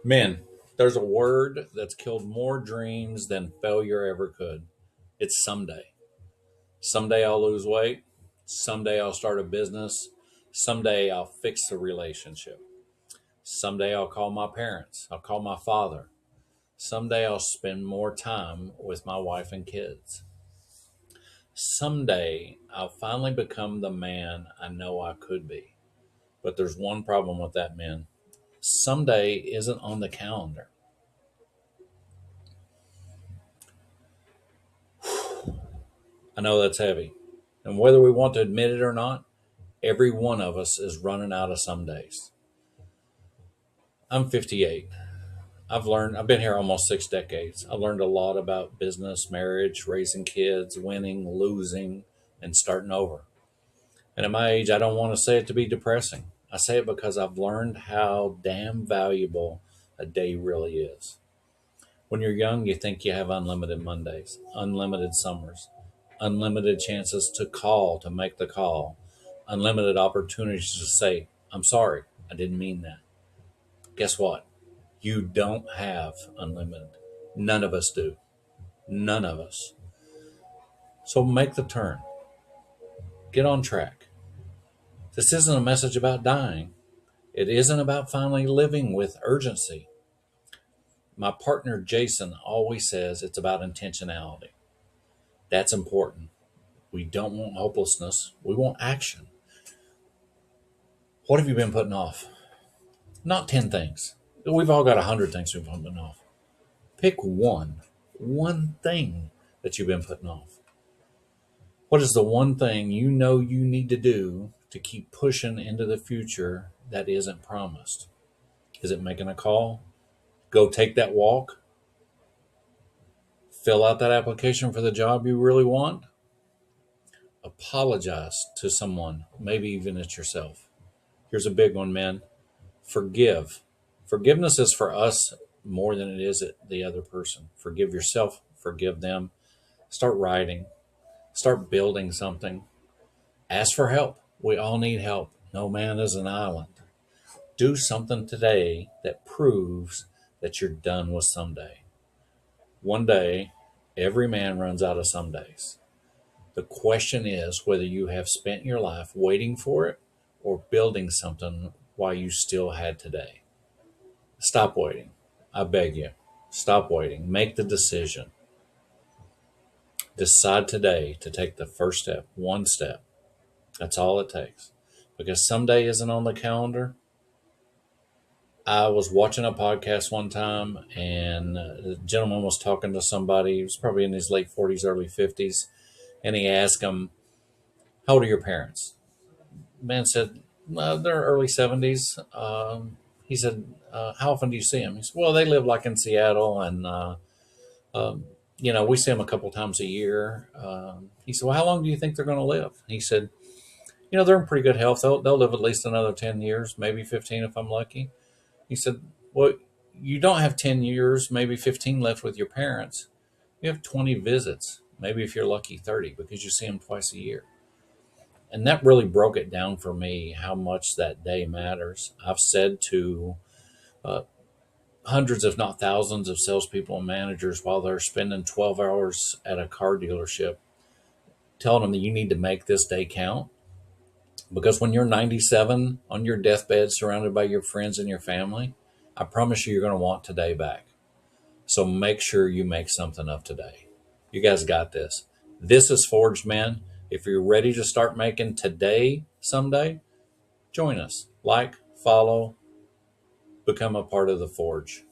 Men, there's a word that's killed more dreams than failure ever could. It's someday. Someday I'll lose weight. Someday I'll start a business. Someday I'll fix a relationship. Someday I'll call my parents. I'll call my father. Someday I'll spend more time with my wife and kids. Someday I'll finally become the man I know I could be. But there's one problem with that, man. Someday isn't on the calendar. I know that's heavy. And whether we want to admit it or not, every one of us is running out of some days. I'm 58. I've been here almost 6 decades. I've learned a lot about business, marriage, raising kids, winning, losing, and starting over. And at my age, I don't want to say it to be depressing. I say it because I've learned how damn valuable a day really is. When you're young, you think you have unlimited Mondays, unlimited summers, unlimited chances to call, to make the call, unlimited opportunities to say, I'm sorry, I didn't mean that. Guess what? You don't have unlimited. None of us do. None of us. So make the turn. Get on track. This isn't a message about dying. It isn't about finally living with urgency. My partner Jason always says it's about intentionality. That's important. We don't want hopelessness. We want action. What have you been putting off? Not 10 things. We've all got 100 things we've been putting off. Pick one thing that you've been putting off. What is the one thing you know you need to do to keep pushing into the future that isn't promised? Is it making a call? Go take that walk? Fill out that application for the job you really want? Apologize to someone, maybe even it's yourself. Here's a big one, man. Forgive. Forgiveness is for us more than it is the other person. Forgive yourself, forgive them. Start writing, start building something. Ask for help. We all need help. No man is an island. Do something today that proves that you're done with someday. One day, every man runs out of some days. The question is whether you have spent your life waiting for it or building something while you still had today. Stop waiting. I beg you. Stop waiting. Make the decision. Decide today to take the first step, one step. That's all it takes. Because someday isn't on the calendar. I was watching a podcast one time, and the gentleman was talking to somebody. He was probably in his late 40s, early 50s. And he asked him, how old are your parents? The man said, they're early 70s. He said, how often do you see them? He said, well, they live like in Seattle, and um, we see them a couple times a year. He said, well, how long do you think they're going to live? He said, they're in pretty good health. They'll live at least another 10 years, maybe 15 if I'm lucky. He said, well, you don't have 10 years, maybe 15 left with your parents. You have 20 visits, maybe if you're lucky 30, because you see them twice a year. And that really broke it down for me how much that day matters. I've said to uh, hundreds, if not thousands, of salespeople and managers while they're spending 12 hours at a car dealership, telling them that you need to make this day count. Because when you're 97 on your deathbed, surrounded by your friends and your family, I promise you're going to want today back. So make sure you make something of today. You guys got this. This is Forged Man. If you're ready to start making today someday, join us. Like, follow, become a part of the Forge.